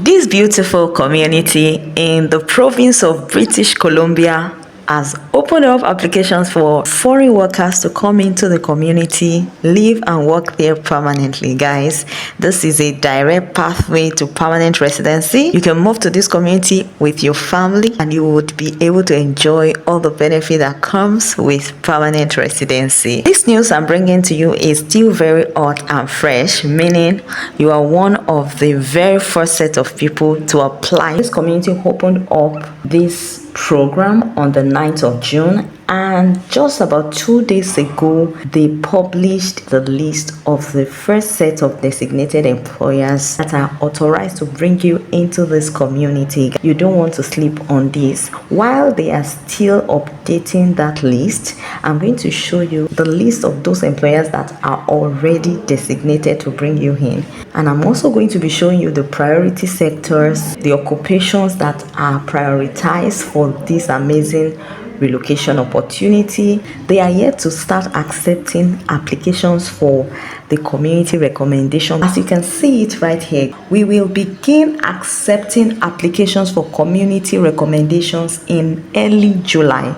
This beautiful community in the province of British Columbia has opened up applications for foreign workers to come into the community, live and work there permanently. Guys, this is a direct pathway to permanent residency. You can move to this community with your family and you would be able to enjoy all the benefit that comes with permanent residency. This news I'm bringing to you is still very hot and fresh, meaning you are one of the very first set of people to apply. This community opened up this program on the 9th of June, and just about 2 days ago they published the list of the first set of designated employers that are authorized to bring you into this community. You don't want to sleep on this. While they are still updating that list, I'm going to show you the list of those employers that are already designated to bring you in, and I'm also going to be showing you the priority sectors, the occupations that are prioritized for this amazing relocation opportunity. They are yet to start accepting applications for the community recommendation. As you can see it right here, we will begin accepting applications for community recommendations in early July.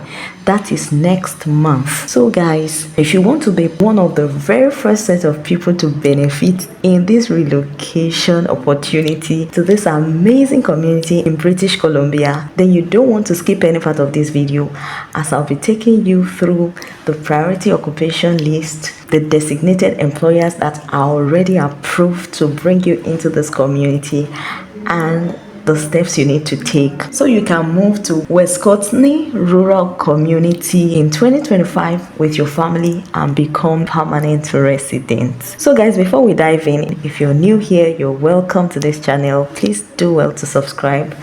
That is next month. So guys, if you want to be one of the very first set of people to benefit in this relocation opportunity to this amazing community in British Columbia, then you don't want to skip any part of this video, as I'll be taking you through the priority occupation list, the designated employers that are already approved to bring you into this community, and the steps you need to take so you can move to West Courtney Rural Community in 2025 with your family and become permanent residents. So guys, before we dive in, if you're new here, you're welcome to this channel. Please do well to subscribe.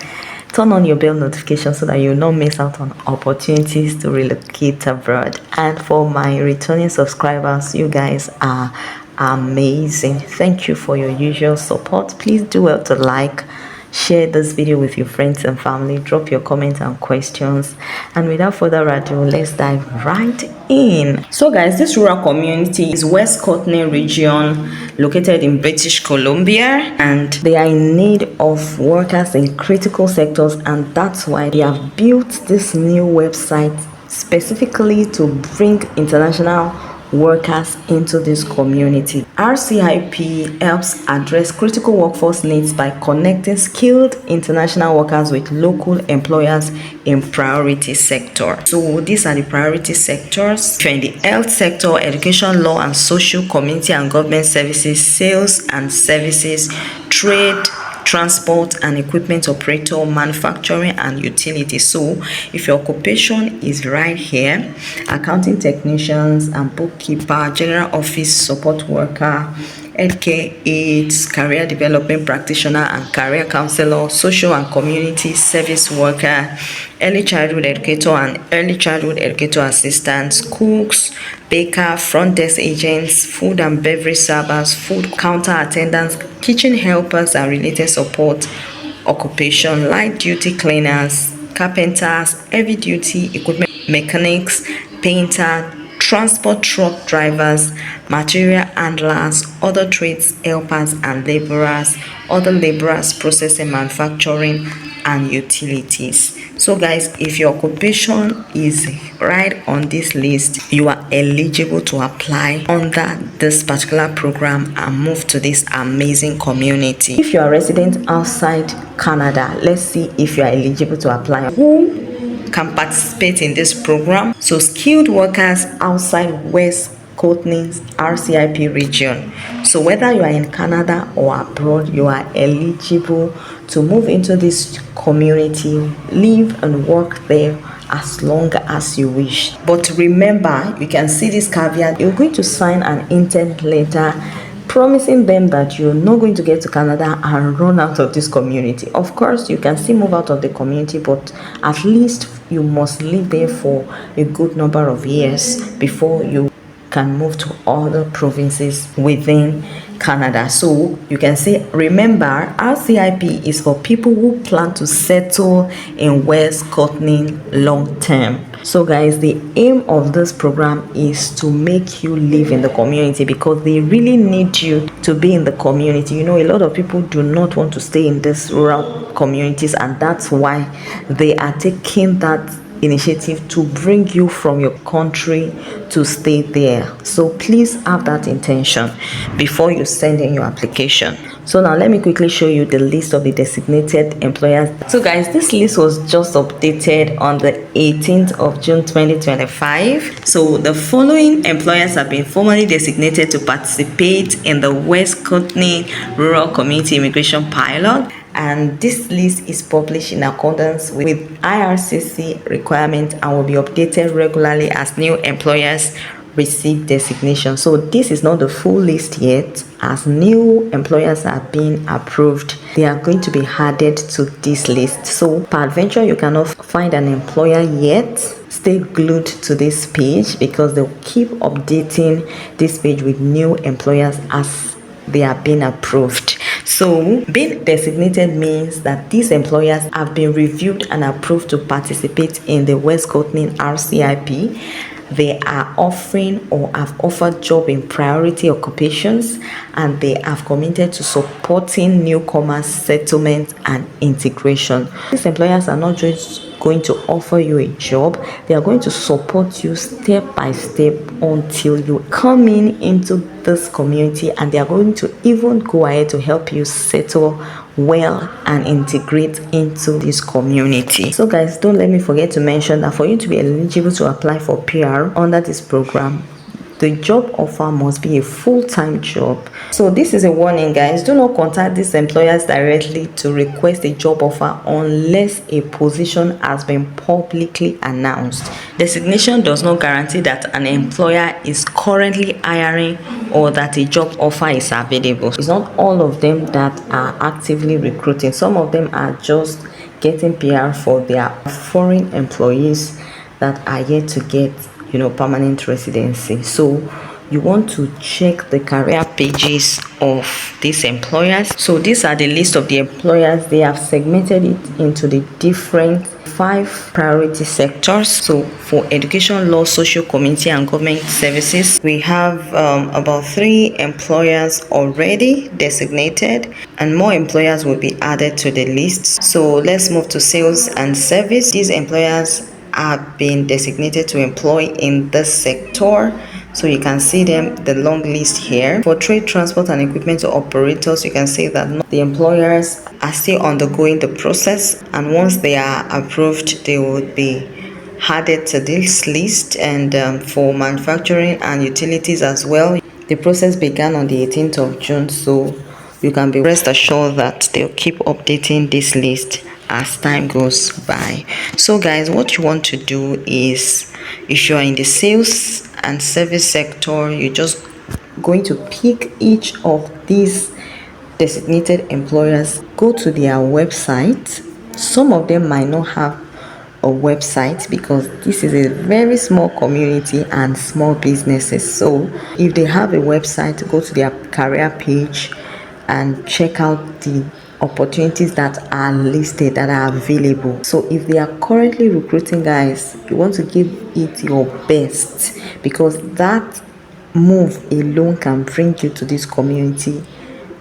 Turn on your bell notification so that you'll not miss out on opportunities to relocate abroad. And for my returning subscribers, you guys are amazing. Thank you for your usual support. Please do well to like, share this video with your friends and family, drop your comments and questions, and without further ado, let's dive right in. So guys, this rural community is West Courtney region, located in British Columbia, and they are in need of workers in critical sectors, and that's why they have built this new website specifically to bring international workers into this community. RCIP helps address critical workforce needs by connecting skilled international workers with local employers in priority sector. So these are the priority sectors. If you're in the health sector, education, law and social, community and government services, sales and services, trade, transport and equipment operator, manufacturing and utility. So if your occupation is right here, accounting technicians and bookkeeper, general office support worker, healthcare aides, career development practitioner and career counselor, social and community service worker, early childhood educator and early childhood educator assistants, cooks, baker, front desk agents, food and beverage servers, food counter attendants, kitchen helpers and related support occupation, light duty cleaners, carpenters, heavy duty equipment mechanics, painter, transport truck drivers, material handlers, other trades helpers and laborers, other laborers processing, manufacturing and utilities. So guys, if your occupation is right on this list, you are eligible to apply under this particular program and move to this amazing community. If you are a resident outside Canada, let's see if you are eligible to apply. Who can participate in this program? So skilled workers outside West Courtney's RCIP region. So whether you are in Canada or abroad, you are eligible to move into this community, live and work there as long as you wish. But remember, you can see this caveat: you're going to sign an intent letter promising them that you're not going to get to Canada and run out of this community. Of course, you can still move out of the community, but at least you must live there for a good number of years before you can move to other provinces within Canada. So you can say, remember, RCIP is for people who plan to settle in West Courtney long term. So guys, the aim of this program is to make you live in the community, because they really need you to be in the community. You know, a lot of people do not want to stay in these rural communities, and that's why they are taking that initiative to bring you from your country to stay there. So please have that intention before you send in your application. So now let me quickly show you the list of the designated employers. So guys, this list was just updated on the 18th of June 2025. So the following employers have been formally designated to participate in the West Kootenay Rural Community Immigration Pilot, and this list is published in accordance with IRCC requirements and will be updated regularly as new employers receive designation. So this is not the full list yet. As new employers are being approved, they are going to be added to this list. So peradventure you cannot find an employer yet, stay glued to this page, because they'll keep updating this page with new employers as they are being approved. So being designated means that these employers have been reviewed and approved to participate in the West Kootenay RCIP. They are offering or have offered job in priority occupations, and they have committed to supporting newcomers settlement and integration. These employers are not just going to offer you a job, they are going to support you step by step until you come into this community, and they are going to even go ahead to help you settle well and integrate into this community. So guys, don't let me forget to mention that for you to be eligible to apply for PR under this program, the job offer must be a full-time job. So this is a warning, guys. Do not contact these employers directly to request a job offer unless a position has been publicly announced. Designation does not guarantee that an employer is currently hiring or that a job offer is available. It's not all of them that are actively recruiting. Some of them are just getting PR for their foreign employees that are yet to get permanent residency. So you want to check the career pages of these employers. So these are the list of the employers. They have segmented it into the different 5 priority sectors. So for education, law, social, community and government services, we have about 3 employers already designated, and more employers will be added to the list. So let's move to sales and service. These employers have been designated to employ in this sector. So you can see them, the long list here. For trade, transport and equipment operators, you can see that the employers are still undergoing the process, and once they are approved, they will be added to this list. And for manufacturing and utilities as well, the process began on the 18th of June, so you can be rest assured that they'll keep updating this list as time goes by. So guys, what you want to do is, if you are in the sales and service sector, you're just going to pick each of these designated employers, go to their website. Some of them might not have a website because this is a very small community and small businesses. So if they have a website, go to their career page and check out the opportunities that are listed, that are available. So if they are currently recruiting, guys, you want to give it your best, because that move alone can bring you to this community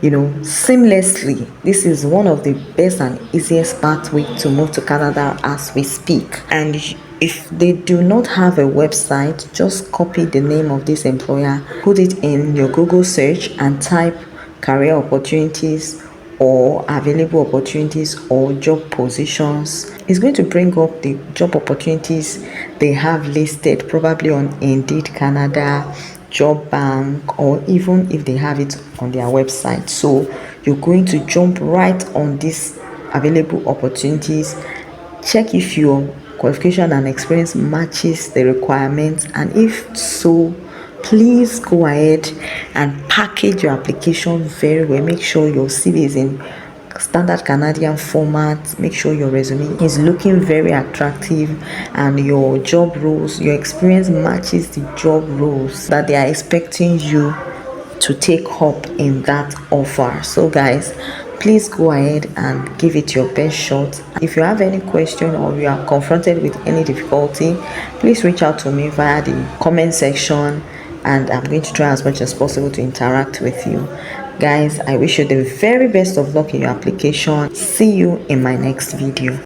seamlessly. This is one of the best and easiest pathway to move to Canada as we speak. And if they do not have a website, just copy the name of this employer, put it in your Google search and type career opportunities or available opportunities or job positions. It's going to bring up the job opportunities they have listed, probably on Indeed Canada, Job Bank, or even if they have it on their website. So you're going to jump right on these available opportunities, check if your qualification and experience matches the requirements, and if so, please go ahead and package your application very well. Make sure your CV is in standard Canadian format. Make sure your resume is looking very attractive, and your job roles, your experience matches the job roles that they are expecting you to take up in that offer. So guys, please go ahead and give it your best shot. If you have any question or you are confronted with any difficulty, please reach out to me via the comment section, and I'm going to try as much as possible to interact with you. Guys, I wish you the very best of luck in your application. See you in my next video.